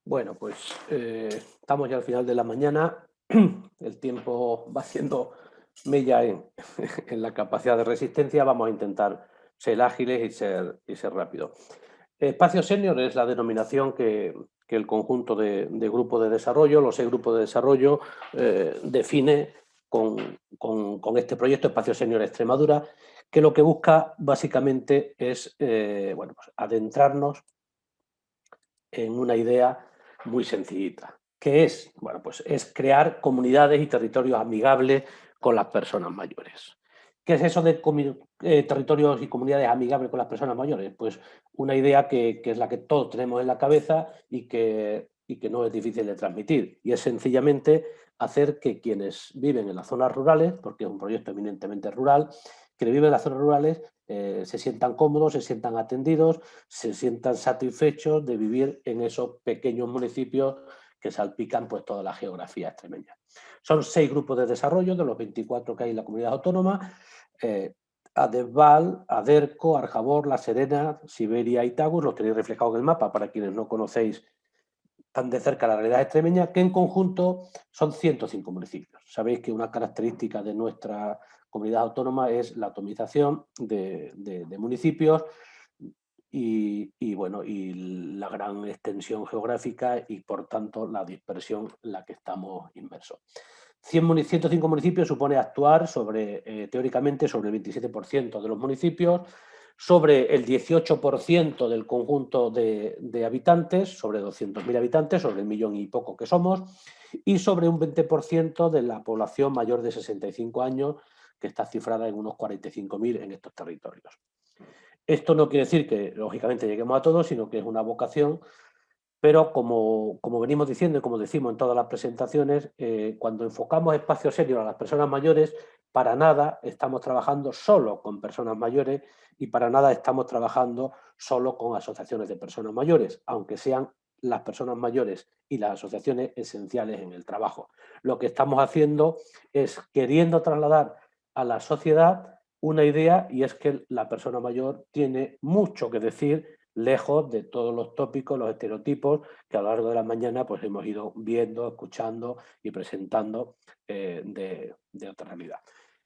Bueno, pues estamos ya al final de la mañana. El tiempo va haciendo mella en, en la capacidad de resistencia. Vamos a intentar ser ágiles y ser rápidos. Espacio Senior es la denominación que el conjunto de grupos de desarrollo, los 6 grupos de desarrollo, define con este proyecto Espacio Senior Extremadura, que lo que busca básicamente es bueno, pues adentrarnos en una idea muy sencillita, que es, bueno, pues es crear comunidades y territorios amigables con las personas mayores. ¿Qué es eso de territorios y comunidades amigables con las personas mayores? Pues una idea que es la que todos tenemos en la cabeza y que no es difícil de transmitir. Y es sencillamente hacer que quienes viven en las zonas rurales, porque es un proyecto eminentemente rural, quienes viven en las zonas rurales se sientan cómodos, se sientan atendidos, se sientan satisfechos de vivir en esos pequeños municipios que salpican pues toda la geografía extremeña. Son 6 grupos de desarrollo de los 24 que hay en la comunidad autónoma: eh, Adesval, Aderco, Arjabor, La Serena, Siberia y Tagus. Los tenéis reflejados en el mapa para quienes no conocéis tan de cerca la realidad extremeña, que en conjunto son 105 municipios. Sabéis que una característica de nuestra comunidad autónoma es la atomización de municipios bueno, y la gran extensión geográfica y, por tanto, la dispersión en la que estamos inmersos. 105 municipios supone actuar teóricamente sobre el 27% de los municipios, sobre el 18% del conjunto de habitantes, sobre 200.000 habitantes, sobre el millón y poco que somos, y sobre un 20% de la población mayor de 65 años, que está cifrada en unos 45.000 en estos territorios. Esto no quiere decir que, lógicamente, lleguemos a todos, sino que es una vocación, pero como venimos diciendo y como decimos en todas las presentaciones, cuando enfocamos espacios serios a las personas mayores, para nada estamos trabajando solo con personas mayores y para nada estamos trabajando solo con asociaciones de personas mayores, aunque sean las personas mayores y las asociaciones esenciales en el trabajo. Lo que estamos haciendo es queriendo trasladar a la sociedad una idea, y es que la persona mayor tiene mucho que decir, lejos de todos los tópicos, los estereotipos que a lo largo de la mañana pues hemos ido viendo, escuchando y presentando de otra realidad.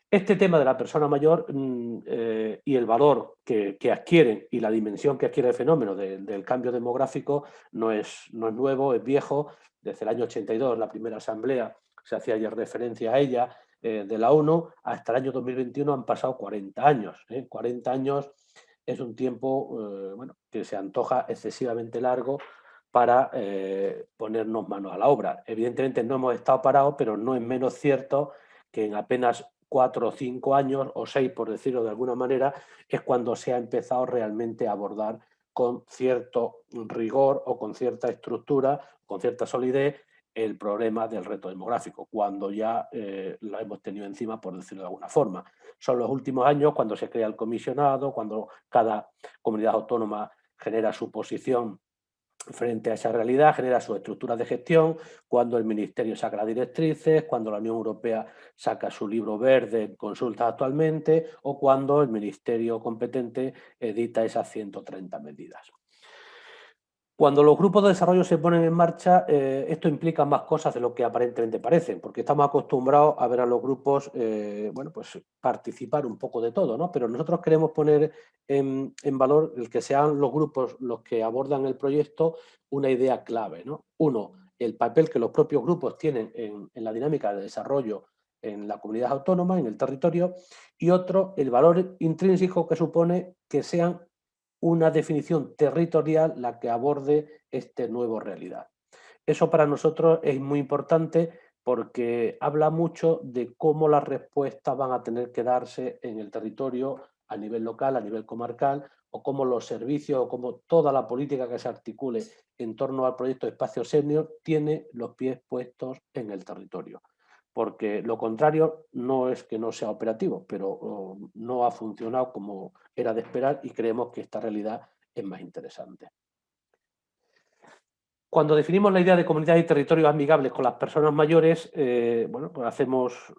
Este tema de la persona mayor y el valor que adquieren y la dimensión que adquiere el fenómeno del cambio demográfico no es nuevo, es viejo. Desde el año 82, la primera asamblea, se hacía ya referencia a ella, de la ONU, hasta el año 2021 han pasado 40 años. 40 años es un tiempo bueno, que se antoja excesivamente largo para ponernos manos a la obra. Evidentemente no hemos estado parados, pero no es menos cierto que en apenas 4 o 5 años, o 6 por decirlo de alguna manera, es cuando se ha empezado realmente a abordar con cierto rigor o con cierta estructura, con cierta solidez, el problema del reto demográfico, cuando ya lo hemos tenido encima, por decirlo de alguna forma. Son los últimos años cuando se crea el comisionado, cuando cada comunidad autónoma genera su posición frente a esa realidad, genera sus estructuras de gestión, cuando el Ministerio saca las directrices, cuando la Unión Europea saca su libro verde en consulta actualmente, o cuando el Ministerio competente edita esas 130 medidas. Cuando los grupos de desarrollo se ponen en marcha, esto implica más cosas de lo que aparentemente parecen, porque estamos acostumbrados a ver a los grupos bueno, pues participar un poco de todo, ¿no? Pero nosotros queremos poner en valor el que sean los grupos los que abordan el proyecto una idea clave, ¿no? Uno, el papel que los propios grupos tienen en la dinámica de desarrollo en la comunidad autónoma, en el territorio, y otro, el valor intrínseco que supone que sean una definición territorial la que aborde este nuevo realidad. Eso para nosotros es muy importante porque habla mucho de cómo las respuestas van a tener que darse en el territorio a nivel local, a nivel comarcal, o cómo los servicios o cómo toda la política que se articule en torno al proyecto Espacio Senior tiene los pies puestos en el territorio. Porque lo contrario no es que no sea operativo, pero no ha funcionado como era de esperar y creemos que esta realidad es más interesante. Cuando definimos la idea de comunidades y territorios amigables con las personas mayores, bueno, pues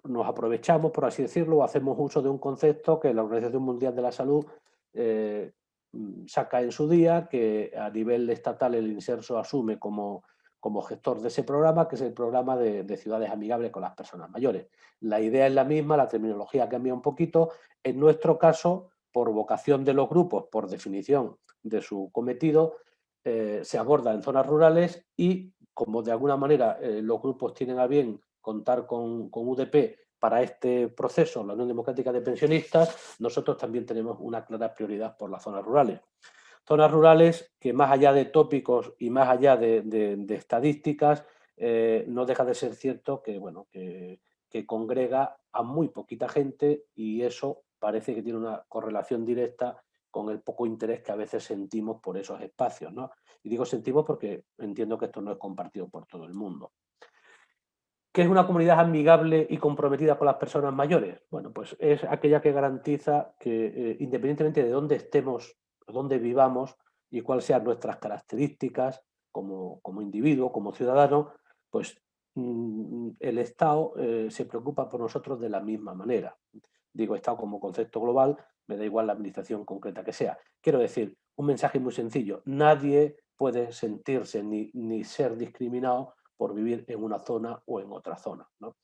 nos aprovechamos, por así decirlo, o hacemos uso de un concepto que la Organización Mundial de la Salud saca en su día, que a nivel estatal el INSERSO asume como gestor de ese programa, que es el programa de ciudades amigables con las personas mayores. La idea es la misma, la terminología cambia un poquito. En nuestro caso, por vocación de los grupos, por definición de su cometido, se aborda en zonas rurales y, como de alguna manera los grupos tienen a bien contar con UDP para este proceso, la Unión Democrática de Pensionistas, nosotros también tenemos una clara prioridad por las zonas rurales. Zonas rurales que, más allá de tópicos y más allá de estadísticas, no deja de ser cierto que, bueno, que congrega a muy poquita gente, y eso parece que tiene una correlación directa con el poco interés que a veces sentimos por esos espacios, ¿no? Y digo sentimos porque entiendo que esto no es compartido por todo el mundo. ¿Qué es una comunidad amigable y comprometida con las personas mayores? Bueno, pues es aquella que garantiza que, independientemente de dónde estemos, dónde vivamos y cuáles sean nuestras características como individuo, como ciudadano, pues el Estado se preocupa por nosotros de la misma manera. Digo Estado como concepto global, me da igual la administración concreta que sea. Quiero decir, un mensaje muy sencillo: nadie puede sentirse ni ser discriminado por vivir en una zona o en otra zona, ¿no?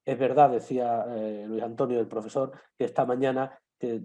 Es verdad, decía Luis Antonio, el profesor, que esta mañana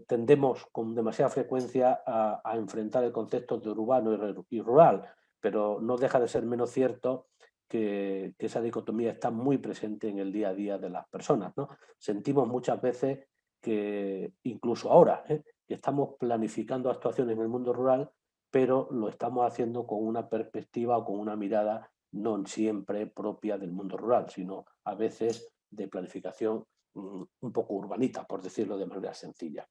tendemos con demasiada frecuencia a enfrentar el concepto de urbano y rural, pero no deja de ser menos cierto que esa dicotomía está muy presente en el día a día de las personas, ¿no? Sentimos muchas veces que, incluso ahora, que estamos planificando actuaciones en el mundo rural, pero lo estamos haciendo con una perspectiva o con una mirada no siempre propia del mundo rural, sino a veces de planificación un poco urbanita, por decirlo de manera sencilla.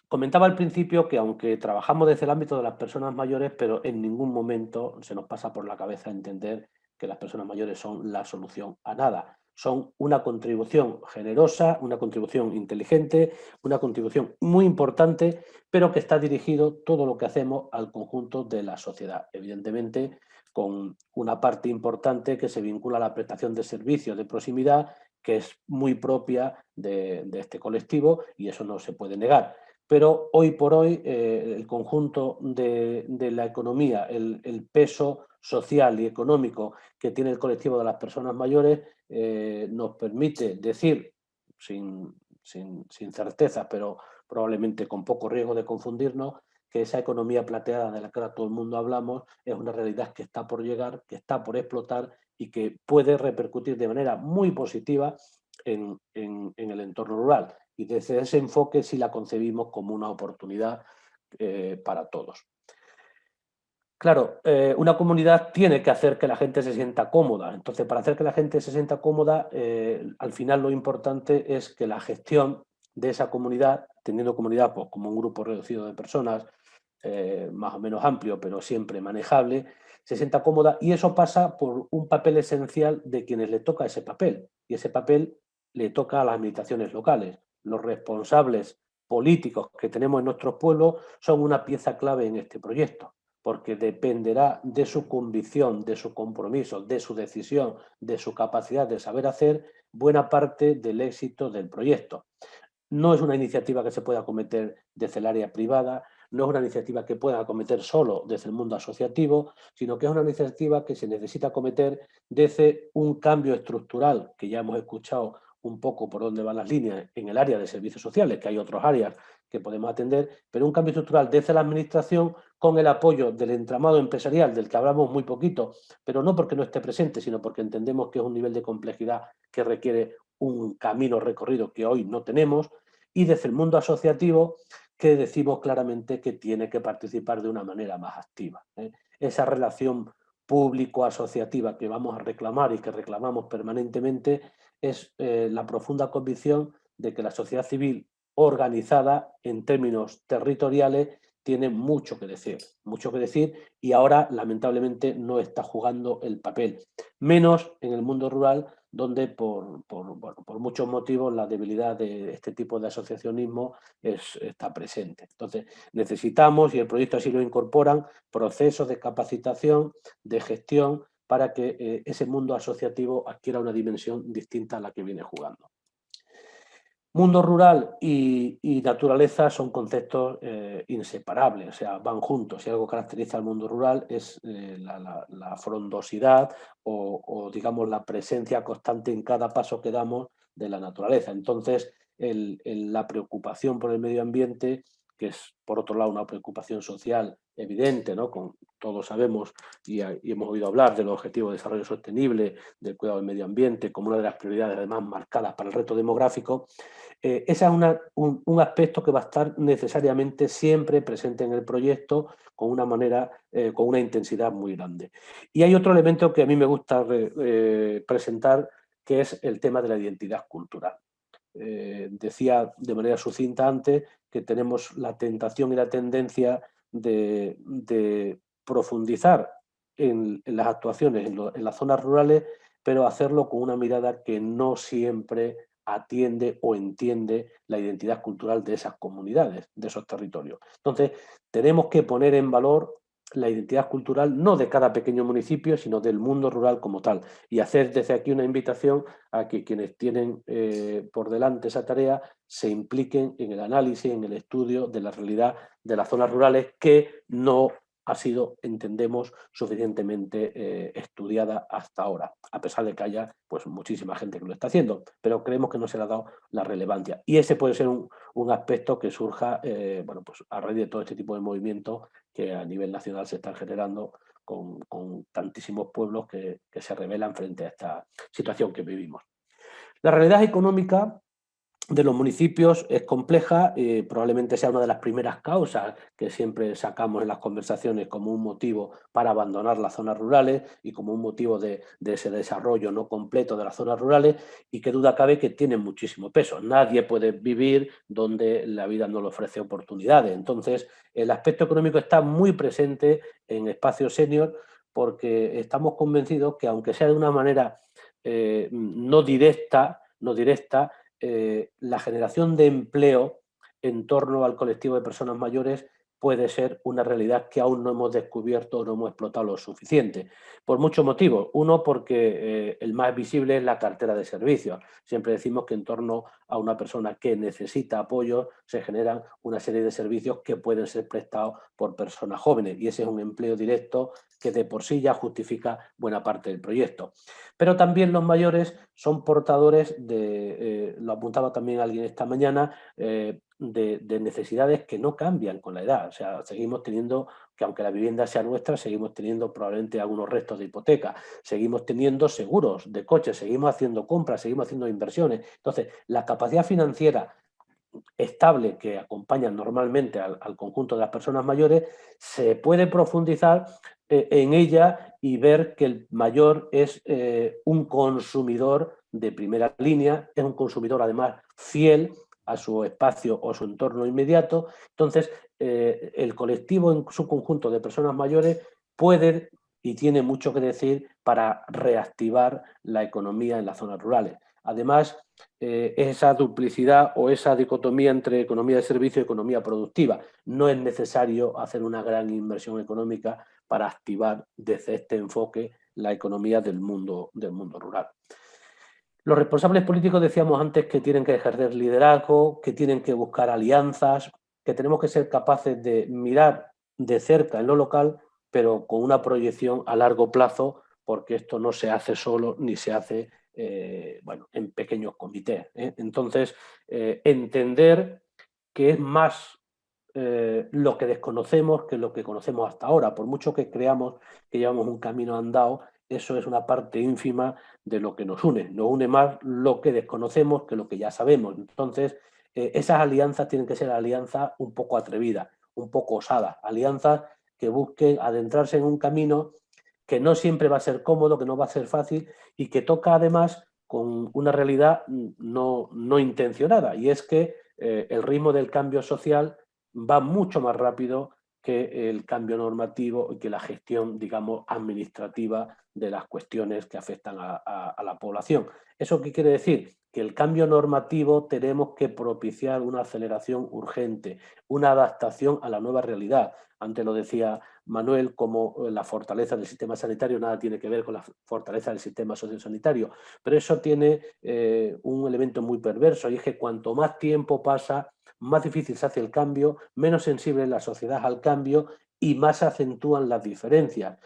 Comentaba al principio que, aunque trabajamos desde el ámbito de las personas mayores, pero en ningún momento se nos pasa por la cabeza entender que las personas mayores son la solución a nada. Son una contribución generosa, una contribución inteligente, una contribución muy importante, pero que está dirigido todo lo que hacemos al conjunto de la sociedad. Evidentemente, con una parte importante que se vincula a la prestación de servicios de proximidad, que es muy propia de este colectivo, y eso no se puede negar. Pero hoy por hoy el conjunto de la economía, el peso social y económico que tiene el colectivo de las personas mayores, nos permite decir, sin certeza, pero probablemente con poco riesgo de confundirnos, que esa economía plateada de la que ahora todo el mundo hablamos es una realidad que está por llegar, que está por explotar y que puede repercutir de manera muy positiva en el entorno rural. Y desde ese enfoque sí la concebimos como una oportunidad para todos. Claro, una comunidad tiene que hacer que la gente se sienta cómoda. Entonces, para hacer que la gente se sienta cómoda, al final lo importante es que la gestión de esa comunidad, teniendo comunidad pues, como un grupo reducido de personas, más o menos amplio, pero siempre manejable, se sienta cómoda, y eso pasa por un papel esencial de quienes le toca ese papel. Y ese papel le toca a las administraciones locales. Los responsables políticos que tenemos en nuestros pueblos son una pieza clave en este proyecto, porque dependerá de su convicción, de su compromiso, de su decisión, de su capacidad de saber hacer buena parte del éxito del proyecto. No es una iniciativa que se pueda acometer desde el área privada, no es una iniciativa que pueda acometer solo desde el mundo asociativo, sino que es una iniciativa que se necesita acometer desde un cambio estructural, que ya hemos escuchado un poco por dónde van las líneas en el área de servicios sociales, que hay otras áreas que podemos atender, pero un cambio estructural desde la administración con el apoyo del entramado empresarial, del que hablamos muy poquito, pero no porque no esté presente, sino porque entendemos que es un nivel de complejidad que requiere un camino recorrido que hoy no tenemos, y desde el mundo asociativo, que decimos claramente que tiene que participar de una manera más activa. Esa relación público-asociativa que vamos a reclamar y que reclamamos permanentemente es la profunda convicción de que la sociedad civil organizada en términos territoriales tiene mucho que decir, y ahora lamentablemente no está jugando el papel, menos en el mundo rural, donde por muchos motivos la debilidad de este tipo de asociacionismo está presente. Entonces necesitamos, y el proyecto así lo incorporan, procesos de capacitación, de gestión, para que ese mundo asociativo adquiera una dimensión distinta a la que viene jugando. Mundo rural y naturaleza son conceptos inseparables, o sea, van juntos. Si algo caracteriza al mundo rural es la frondosidad digamos, la presencia constante en cada paso que damos de la naturaleza. Entonces, la preocupación por el medio ambiente, que es, por otro lado, una preocupación social evidente, ¿no? Todos sabemos y hemos oído hablar de los Objetivos de Desarrollo Sostenible, del cuidado del medio ambiente, como una de las prioridades, además, marcadas para el reto demográfico. Ese es un aspecto que va a estar necesariamente siempre presente en el proyecto con una manera, con una intensidad muy grande. Y hay otro elemento que a mí me gusta presentar, que es el tema de la identidad cultural. Decía de manera sucinta antes que tenemos la tentación y la tendencia de profundizar en las actuaciones en las zonas rurales, pero hacerlo con una mirada que no siempre atiende o entiende la identidad cultural de esas comunidades, de esos territorios. Entonces, tenemos que poner en valor la identidad cultural no de cada pequeño municipio, sino del mundo rural como tal. Y hacer desde aquí una invitación a que quienes tienen por delante esa tarea se impliquen en el análisis, en el estudio de la realidad de las zonas rurales que no ha sido, entendemos, suficientemente estudiada hasta ahora, a pesar de que haya pues, muchísima gente que lo está haciendo, pero creemos que no se le ha dado la relevancia. Y ese puede ser un aspecto que surja bueno, pues, a raíz de todo este tipo de movimientos que a nivel nacional se están generando con tantísimos pueblos que se rebelan frente a esta situación que vivimos. La realidad económica de los municipios es compleja, probablemente sea una de las primeras causas que siempre sacamos en las conversaciones como un motivo para abandonar las zonas rurales y como un motivo de ese desarrollo no completo de las zonas rurales, y que duda cabe que tienen muchísimo peso. Nadie puede vivir donde la vida no le ofrece oportunidades. Entonces, el aspecto económico está muy presente en Espacio Senior porque estamos convencidos que, aunque sea de una manera no directa, la generación de empleo en torno al colectivo de personas mayores puede ser una realidad que aún no hemos descubierto o no hemos explotado lo suficiente. Por muchos motivos. Uno, porque el más visible es la cartera de servicios. Siempre decimos que en torno a una persona que necesita apoyo se generan una serie de servicios que pueden ser prestados por personas jóvenes, y ese es un empleo directo que de por sí ya justifica buena parte del proyecto. Pero también los mayores son portadores lo apuntaba también alguien esta mañana, de necesidades que no cambian con la edad. O sea, seguimos teniendo, que aunque la vivienda sea nuestra, seguimos teniendo probablemente algunos restos de hipoteca, seguimos teniendo seguros de coches, seguimos haciendo compras, seguimos haciendo inversiones. Entonces, la capacidad financiera estable que acompaña normalmente al conjunto de las personas mayores, se puede profundizar en ella y ver que el mayor es un consumidor de primera línea, es un consumidor además fiel a su espacio o su entorno inmediato. Entonces, el colectivo en su conjunto de personas mayores puede y tiene mucho que decir para reactivar la economía en las zonas rurales. Además, esa duplicidad o esa dicotomía entre economía de servicio y economía productiva. No es necesario hacer una gran inversión económica para activar desde este enfoque la economía del mundo rural. Los responsables políticos decíamos antes que tienen que ejercer liderazgo, que tienen que buscar alianzas, que tenemos que ser capaces de mirar de cerca en lo local, pero con una proyección a largo plazo, porque esto no se hace solo ni se hace bueno, en pequeños comités. Entonces, entender que es más lo que desconocemos que lo que conocemos hasta ahora. Por mucho que creamos que llevamos un camino andado, eso es una parte ínfima de lo que nos une. Nos une más lo que desconocemos que lo que ya sabemos. Entonces, esas alianzas tienen que ser alianzas un poco atrevidas, un poco osadas, alianzas que busquen adentrarse en un camino que no siempre va a ser cómodo, que no va a ser fácil y que toca además con una realidad no intencionada, y es que el ritmo del cambio social va mucho más rápido que el cambio normativo y que la gestión, digamos, administrativa de las cuestiones que afectan a la población. ¿Eso qué quiere decir? Que el cambio normativo tenemos que propiciar una aceleración urgente, una adaptación a la nueva realidad. Antes lo decía Manuel, cómo la fortaleza del sistema sanitario nada tiene que ver con la fortaleza del sistema sociosanitario, pero eso tiene un elemento muy perverso, y es que cuanto más tiempo pasa, más difícil se hace el cambio, menos sensible es la sociedad al cambio y más se acentúan las diferencias.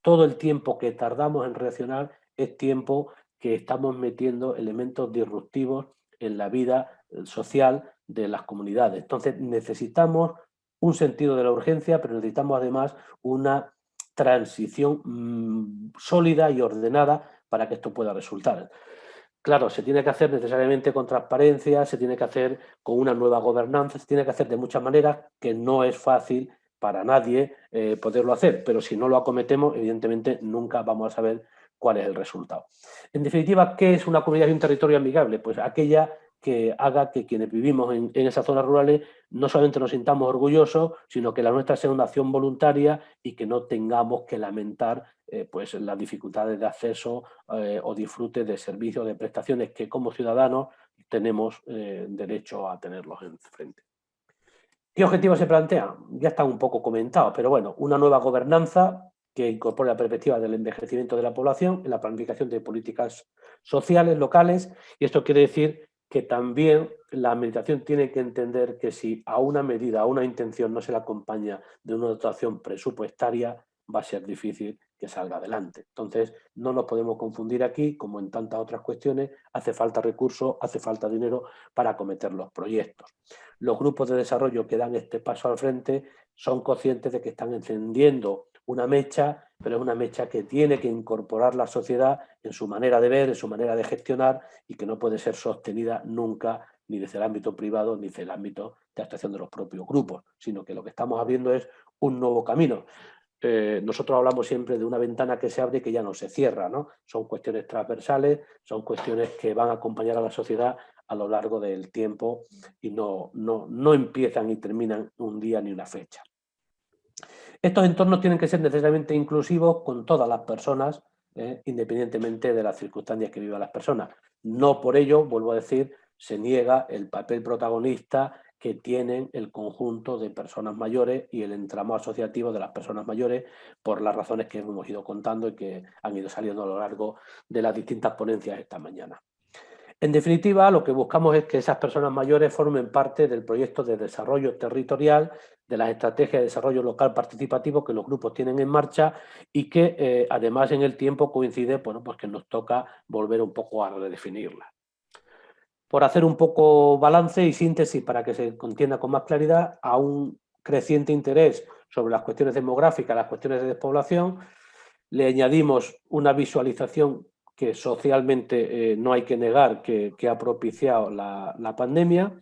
Todo el tiempo que tardamos en reaccionar es tiempo que estamos metiendo elementos disruptivos en la vida social de las comunidades. Entonces necesitamos un sentido de la urgencia, pero necesitamos además una transición sólida y ordenada para que esto pueda resultar. Claro, se tiene que hacer necesariamente con transparencia, se tiene que hacer con una nueva gobernanza, se tiene que hacer de muchas maneras, que no es fácil para nadie poderlo hacer, pero si no lo acometemos, evidentemente nunca vamos a saber cuál es el resultado. En definitiva, ¿qué es una comunidad y un territorio amigable? Pues aquella que haga que quienes vivimos en esas zonas rurales no solamente nos sintamos orgullosos, sino que la nuestra sea una acción voluntaria y que no tengamos que lamentar pues las dificultades de acceso o disfrute de servicios, de prestaciones que como ciudadanos tenemos derecho a tenerlos enfrente. ¿Qué objetivos se plantean? Ya están un poco comentados, pero bueno, una nueva gobernanza que incorpore la perspectiva del envejecimiento de la población en la planificación de políticas sociales locales, y esto quiere decir que también la administración tiene que entender que si a una medida, a una intención no se la acompaña de una dotación presupuestaria, va a ser difícil que salga adelante. Entonces, no nos podemos confundir aquí, como en tantas otras cuestiones, hace falta recursos, hace falta dinero para acometer los proyectos. Los grupos de desarrollo que dan este paso al frente son conscientes de que están encendiendo una mecha, pero es una mecha que tiene que incorporar la sociedad en su manera de ver, en su manera de gestionar, y que no puede ser sostenida nunca ni desde el ámbito privado ni desde el ámbito de actuación de los propios grupos, sino que lo que estamos abriendo es un nuevo camino. Nosotros hablamos siempre de una ventana que se abre y que ya no se cierra, ¿no? Son cuestiones transversales, son cuestiones que van a acompañar a la sociedad a lo largo del tiempo y no empiezan y terminan un día ni una fecha. Estos entornos tienen que ser necesariamente inclusivos con todas las personas, independientemente de las circunstancias que vivan las personas. No por ello, vuelvo a decir, se niega el papel protagonista que tienen el conjunto de personas mayores y el entramado asociativo de las personas mayores, por las razones que hemos ido contando y que han ido saliendo a lo largo de las distintas ponencias esta mañana. En definitiva, lo que buscamos es que esas personas mayores formen parte del proyecto de desarrollo territorial, de las estrategias de desarrollo local participativo que los grupos tienen en marcha y que además en el tiempo coincide, bueno, pues que nos toca volver un poco a redefinirla. Por hacer un poco balance y síntesis para que se entienda con más claridad, a un creciente interés sobre las cuestiones demográficas, las cuestiones de despoblación, le añadimos una visualización que socialmente no hay que negar que ha propiciado la pandemia.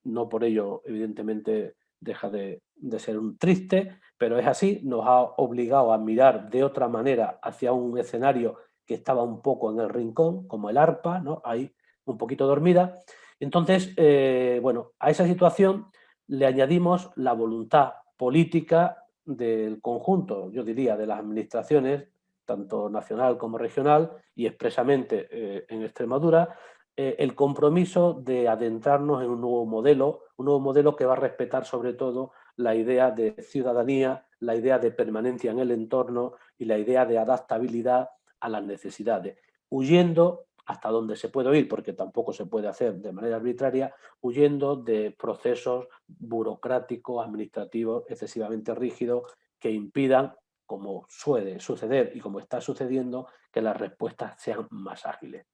No por ello, evidentemente, deja de ser un triste, pero es así, nos ha obligado a mirar de otra manera hacia un escenario que estaba un poco en el rincón, como el ARPA, ¿no? Ahí un poquito dormida. Entonces, bueno, a esa situación le añadimos la voluntad política del conjunto, yo diría, de las administraciones, tanto nacional como regional, y expresamente en Extremadura, el compromiso de adentrarnos en un nuevo modelo que va a respetar sobre todo la idea de ciudadanía, la idea de permanencia en el entorno y la idea de adaptabilidad a las necesidades, huyendo hasta donde se puede ir, porque tampoco se puede hacer de manera arbitraria, huyendo de procesos burocráticos, administrativos, excesivamente rígidos, que impidan, como suele suceder y como está sucediendo, que las respuestas sean más ágiles.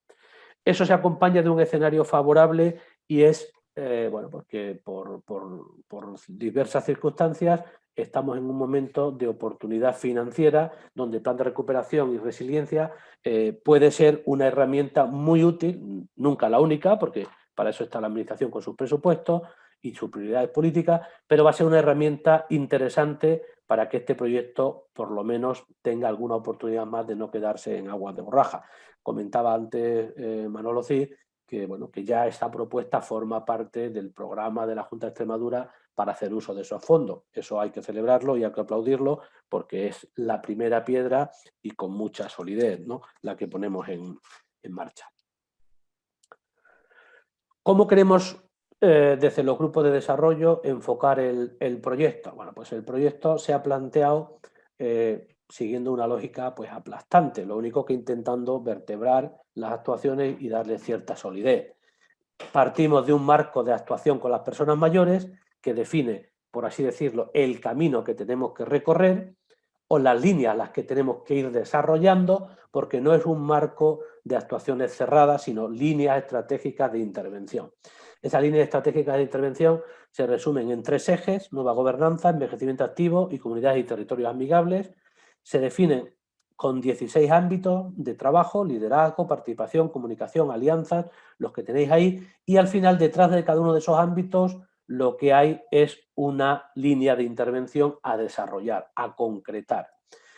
Eso se acompaña de un escenario favorable y es, bueno, porque por diversas circunstancias estamos en un momento de oportunidad financiera donde el plan de recuperación y resiliencia puede ser una herramienta muy útil, nunca la única, porque para eso está la administración con sus presupuestos y sus prioridades políticas, pero va a ser una herramienta interesante para que este proyecto por lo menos tenga alguna oportunidad más de no quedarse en aguas de borraja. Comentaba antes Manolo Cid que, bueno, que ya esta propuesta forma parte del programa de la Junta de Extremadura para hacer uso de esos fondos. Eso hay que celebrarlo y hay que aplaudirlo porque es la primera piedra y con mucha solidez, ¿no?, la que ponemos en marcha. ¿Cómo queremos desde los grupos de desarrollo, enfocar el proyecto. Bueno, pues el proyecto se ha planteado siguiendo una lógica pues aplastante, lo único que intentando vertebrar las actuaciones y darle cierta solidez. Partimos de un marco de actuación con las personas mayores que define, por así decirlo, el camino que tenemos que recorrer o las líneas a las que tenemos que ir desarrollando, porque no es un marco de actuaciones cerradas, sino líneas estratégicas de intervención. Esas líneas estratégicas de intervención se resumen en 3 ejes: nueva gobernanza, envejecimiento activo y comunidades y territorios amigables. Se definen con 16 ámbitos de trabajo: liderazgo, participación, comunicación, alianzas, los que tenéis ahí, y al final, detrás de cada uno de esos ámbitos, lo que hay es una línea de intervención a desarrollar, a concretar.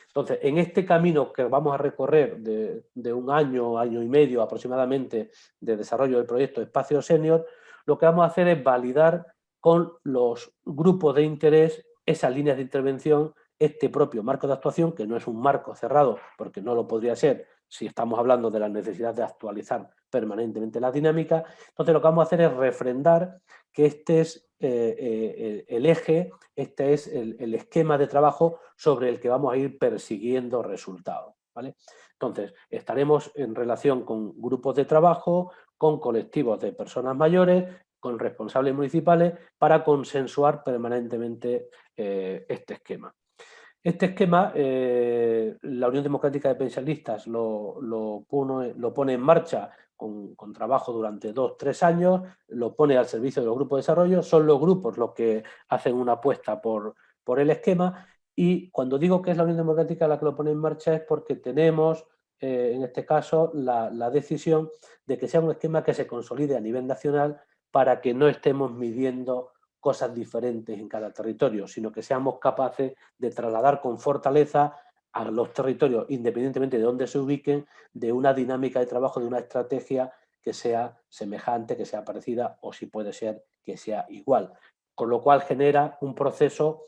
Entonces, en este camino que vamos a recorrer de un año, año y medio aproximadamente de desarrollo del proyecto Espacio Senior, lo que vamos a hacer es validar con los grupos de interés esas líneas de intervención, este propio marco de actuación, que no es un marco cerrado, porque no lo podría ser si estamos hablando de la necesidad de actualizar permanentemente la dinámica. Entonces, lo que vamos a hacer es refrendar que este es el eje, este es el esquema de trabajo sobre el que vamos a ir persiguiendo resultados, ¿vale? Entonces, estaremos en relación con grupos de trabajo, con colectivos de personas mayores, con responsables municipales, para consensuar permanentemente este esquema. Este esquema, la Unión Democrática de Pensionistas lo pone en marcha con trabajo durante 2 o 3 años, lo pone al servicio de los grupos de desarrollo, son los grupos los que hacen una apuesta por el esquema, y cuando digo que es la Unión Democrática la que lo pone en marcha es porque tenemos, en este caso, la decisión de que sea un esquema que se consolide a nivel nacional para que no estemos midiendo cosas diferentes en cada territorio, sino que seamos capaces de trasladar con fortaleza a los territorios, independientemente de dónde se ubiquen, de una dinámica de trabajo, de una estrategia que sea semejante, que sea parecida, o si puede ser que sea igual. Con lo cual genera un proceso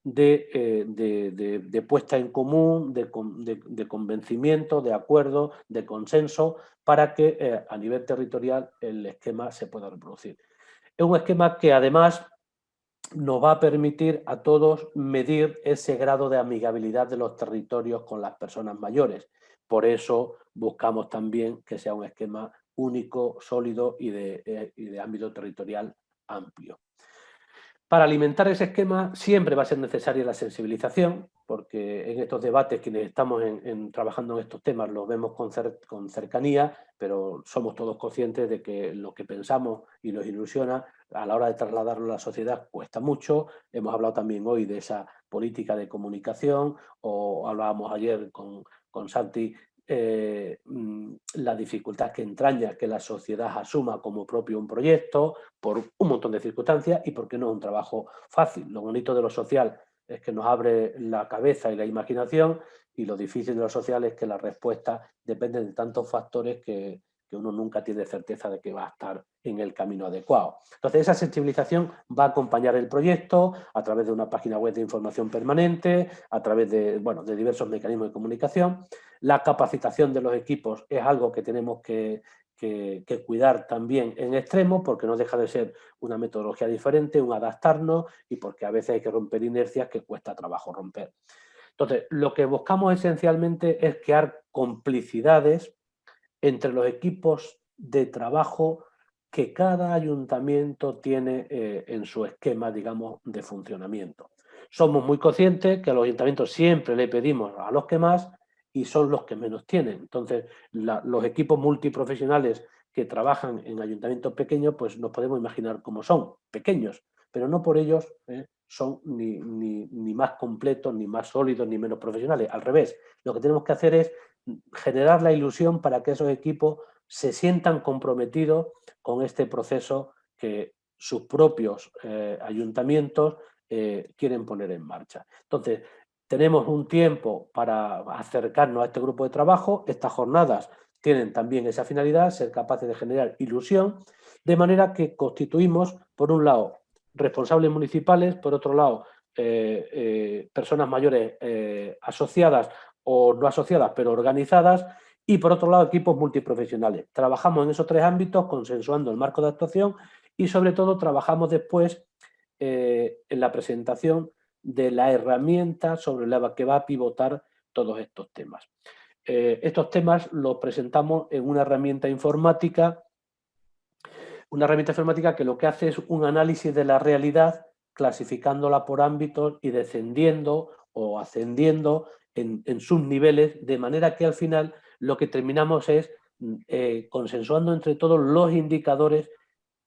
de puesta en común, de convencimiento, de acuerdo, de consenso, para que a nivel territorial el esquema se pueda reproducir. Es un esquema que además nos va a permitir a todos medir ese grado de amigabilidad de los territorios con las personas mayores. Por eso buscamos también que sea un esquema único, sólido y de ámbito territorial amplio. Para alimentar ese esquema siempre va a ser necesaria la sensibilización, porque en estos debates quienes estamos trabajando en estos temas los vemos con cercanía, pero somos todos conscientes de que lo que pensamos y nos ilusiona a la hora de trasladarlo a la sociedad cuesta mucho. Hemos hablado también hoy de esa política de comunicación, o hablábamos ayer con Santi, la dificultad que entraña que la sociedad asuma como propio un proyecto por un montón de circunstancias, y porque no es un trabajo fácil. Lo bonito de lo social es que nos abre la cabeza y la imaginación, y lo difícil de lo social es que la respuesta depende de tantos factores que uno nunca tiene certeza de que va a estar en el camino adecuado. Entonces, esa sensibilización va a acompañar el proyecto a través de una página web de información permanente, a través de, bueno, de diversos mecanismos de comunicación. La capacitación de los equipos es algo que tenemos que cuidar también en extremo, porque no deja de ser una metodología diferente, un adaptarnos, y porque a veces hay que romper inercias que cuesta trabajo romper. Entonces, lo que buscamos esencialmente es crear complicidades entre los equipos de trabajo que cada ayuntamiento tiene en su esquema, digamos, de funcionamiento. Somos muy conscientes que a los ayuntamientos siempre le pedimos a los que más, y son los que menos tienen. Entonces, los equipos multiprofesionales que trabajan en ayuntamientos pequeños, pues nos podemos imaginar cómo son, pequeños, pero no por ellos son ni más completos, ni más sólidos, ni menos profesionales. Al revés, lo que tenemos que hacer es generar la ilusión para que esos equipos se sientan comprometidos con este proceso que sus propios ayuntamientos quieren poner en marcha. Entonces, tenemos un tiempo para acercarnos a este grupo de trabajo. Estas jornadas tienen también esa finalidad, ser capaces de generar ilusión, de manera que constituimos, por un lado, responsables municipales, por otro lado, personas mayores asociadas o no asociadas, pero organizadas, y por otro lado, equipos multiprofesionales. Trabajamos en esos 3 ámbitos, consensuando el marco de actuación, y sobre todo trabajamos después en la presentación de la herramienta sobre la que va a pivotar todos estos temas. Estos temas los presentamos en una herramienta informática que lo que hace es un análisis de la realidad, clasificándola por ámbitos y descendiendo o ascendiendo en sus niveles, de manera que al final lo que terminamos es consensuando entre todos los indicadores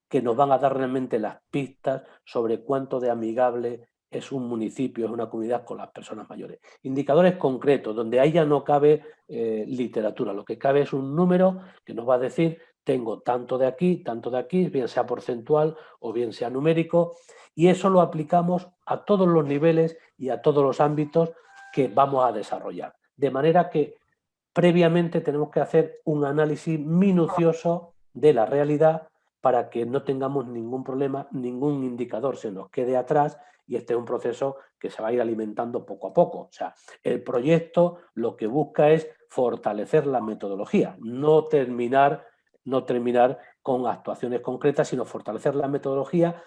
que nos van a dar realmente las pistas sobre cuánto de amigable es un municipio, es una comunidad con las personas mayores. Indicadores concretos, donde ahí ya no cabe literatura, lo que cabe es un número que nos va a decir tengo tanto de aquí, bien sea porcentual o bien sea numérico, y eso lo aplicamos a todos los niveles y a todos los ámbitos que vamos a desarrollar. De manera que previamente tenemos que hacer un análisis minucioso de la realidad para que no tengamos ningún problema, ningún indicador se nos quede atrás, y este es un proceso que se va a ir alimentando poco a poco. O sea, el proyecto lo que busca es fortalecer la metodología, no terminar con actuaciones concretas, sino fortalecer la metodología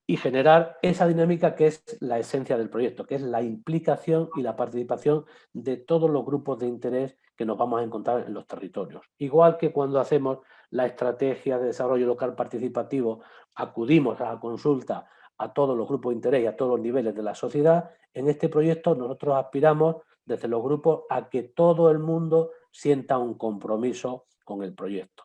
y generar esa dinámica que es la esencia del proyecto, que es la implicación y la participación de todos los grupos de interés que nos vamos a encontrar en los territorios. Igual que cuando hacemos la estrategia de desarrollo local participativo, acudimos a la consulta a todos los grupos de interés y a todos los niveles de la sociedad, en este proyecto nosotros aspiramos desde los grupos a que todo el mundo sienta un compromiso con el proyecto.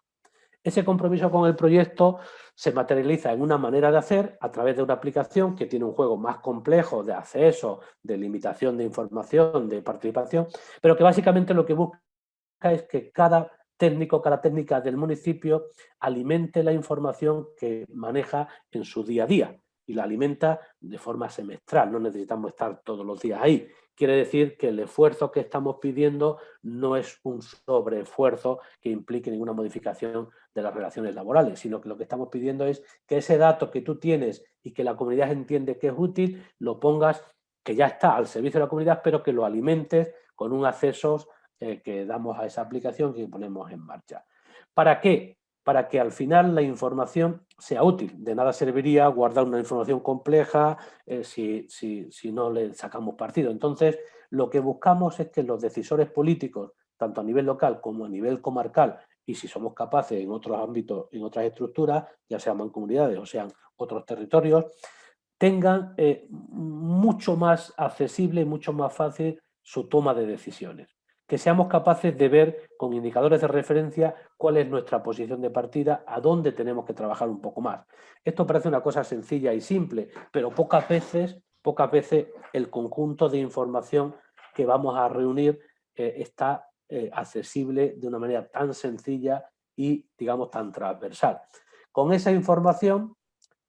Ese compromiso con el proyecto se materializa en una manera de hacer a través de una aplicación que tiene un juego más complejo de acceso, de limitación de información, de participación, pero que básicamente lo que busca es que cada técnico, cada técnica del municipio alimente la información que maneja en su día a día y la alimenta de forma semestral, no necesitamos estar todos los días ahí. Quiere decir que el esfuerzo que estamos pidiendo no es un sobreesfuerzo que implique ninguna modificación de las relaciones laborales, sino que lo que estamos pidiendo es que ese dato que tú tienes y que la comunidad entiende que es útil, lo pongas, que ya está al servicio de la comunidad, pero que lo alimentes con un acceso que damos a esa aplicación que ponemos en marcha. ¿Para qué? Para que al final la información sea útil. De nada serviría guardar una información compleja si no le sacamos partido. Entonces, lo que buscamos es que los decisores políticos, tanto a nivel local como a nivel comarcal, y si somos capaces en otros ámbitos, en otras estructuras, ya sean mancomunidades o sean otros territorios, tengan mucho más accesible y mucho más fácil su toma de decisiones. Que seamos capaces de ver con indicadores de referencia cuál es nuestra posición de partida, a dónde tenemos que trabajar un poco más. Esto parece una cosa sencilla y simple, pero pocas veces el conjunto de información que vamos a reunir está accesible de una manera tan sencilla y, digamos, tan transversal. Con esa información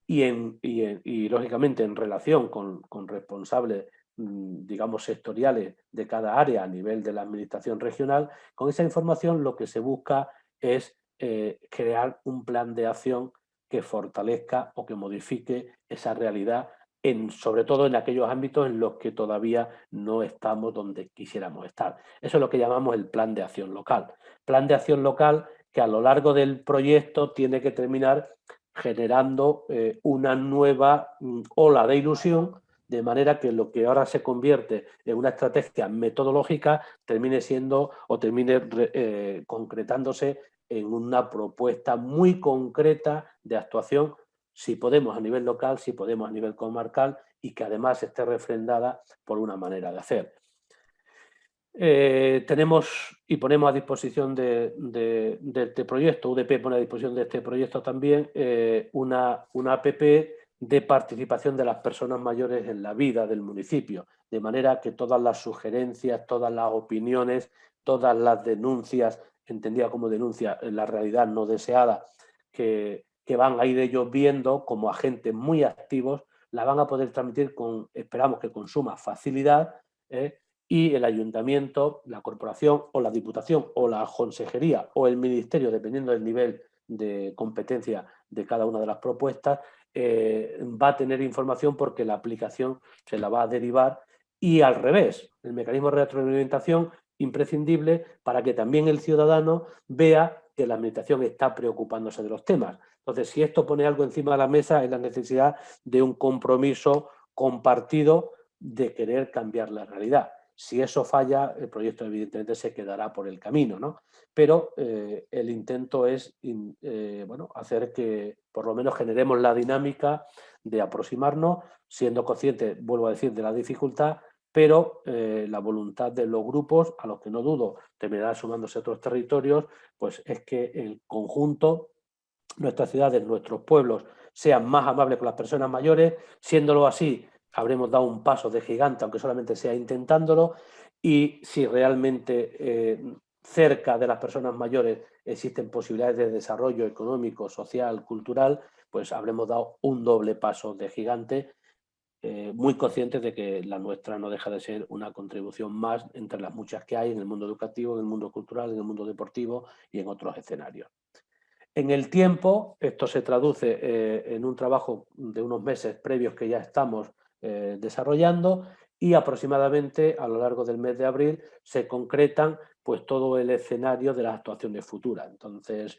y lógicamente, en relación con responsables, digamos, sectoriales de cada área a nivel de la administración regional, con esa información lo que se busca es crear un plan de acción que fortalezca o que modifique esa realidad, sobre todo en aquellos ámbitos en los que todavía no estamos donde quisiéramos estar. Eso es lo que llamamos el plan de acción local. Plan de acción local que a lo largo del proyecto tiene que terminar generando una nueva ola de ilusión, de manera que lo que ahora se convierte en una estrategia metodológica termine siendo o termine concretándose en una propuesta muy concreta de actuación, si podemos a nivel local, si podemos a nivel comarcal, y que además esté refrendada por una manera de hacer. Tenemos y ponemos a disposición de este proyecto, UDP pone a disposición de este proyecto también una app de participación de las personas mayores en la vida del municipio, de manera que todas las sugerencias, todas las opiniones, todas las denuncias, entendida como denuncia en la realidad no deseada, que van a ir ellos viendo como agentes muy activos, la van a poder transmitir esperamos que con suma facilidad, y el ayuntamiento, la corporación o la diputación o la consejería o el ministerio, dependiendo del nivel de competencia de cada una de las propuestas, va a tener información porque la aplicación se la va a derivar, y al revés, el mecanismo de retroalimentación imprescindible para que también el ciudadano vea que la administración está preocupándose de los temas. Entonces, si esto pone algo encima de la mesa, es la necesidad de un compromiso compartido de querer cambiar la realidad. Si eso falla, el proyecto evidentemente se quedará por el camino, ¿no? Pero el intento es bueno, hacer que por lo menos generemos la dinámica de aproximarnos, siendo conscientes, vuelvo a decir, de la dificultad, pero la voluntad de los grupos, a los que no dudo terminarán sumándose otros territorios, pues es que el conjunto, nuestras ciudades, nuestros pueblos, sean más amables con las personas mayores. Siéndolo así, habremos dado un paso de gigante, aunque solamente sea intentándolo, y si realmente cerca de las personas mayores existen posibilidades de desarrollo económico, social, cultural, pues habremos dado un doble paso de gigante, muy conscientes de que la nuestra no deja de ser una contribución más entre las muchas que hay en el mundo educativo, en el mundo cultural, en el mundo deportivo y en otros escenarios. En el tiempo, esto se traduce en un trabajo de unos meses previos que ya estamos desarrollando, y aproximadamente a lo largo del mes de abril se concretan pues todo el escenario de las actuaciones futuras. Entonces,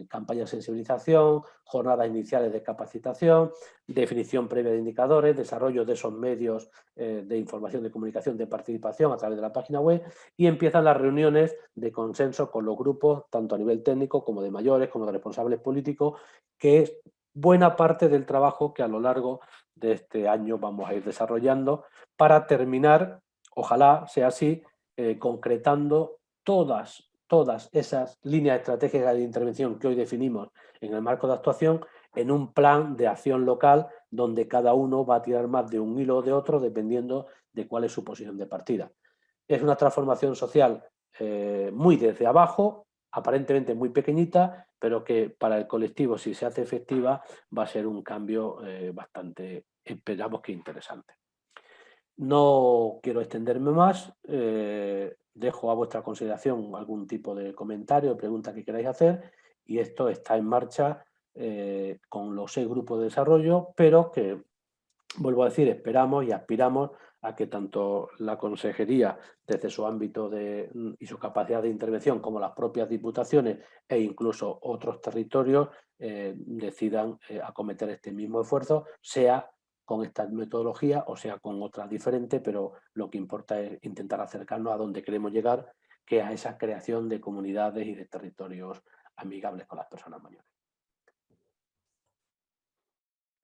campañas de sensibilización, jornadas iniciales de capacitación, definición previa de indicadores, desarrollo de esos medios de información, de comunicación, de participación a través de la página web, y empiezan las reuniones de consenso con los grupos, tanto a nivel técnico como de mayores, como de responsables políticos, que es buena parte del trabajo que a lo largo de este año vamos a ir desarrollando para terminar, ojalá sea así, concretando todas esas líneas estratégicas de intervención que hoy definimos en el marco de actuación en un plan de acción local donde cada uno va a tirar más de un hilo o de otro dependiendo de cuál es su posición de partida. Es una transformación social muy desde abajo, aparentemente muy pequeñita, pero que para el colectivo, si se hace efectiva, va a ser un cambio bastante, esperamos que interesante. No quiero extenderme más, dejo a vuestra consideración algún tipo de comentario o pregunta que queráis hacer, y esto está en marcha con los 6 grupos de desarrollo, pero que, vuelvo a decir, esperamos y aspiramos a que tanto la consejería, desde su ámbito y su capacidad de intervención, como las propias diputaciones e incluso otros territorios, decidan acometer este mismo esfuerzo, sea con esta metodología o sea con otra diferente, pero lo que importa es intentar acercarnos a donde queremos llegar, que es a esa creación de comunidades y de territorios amigables con las personas mayores.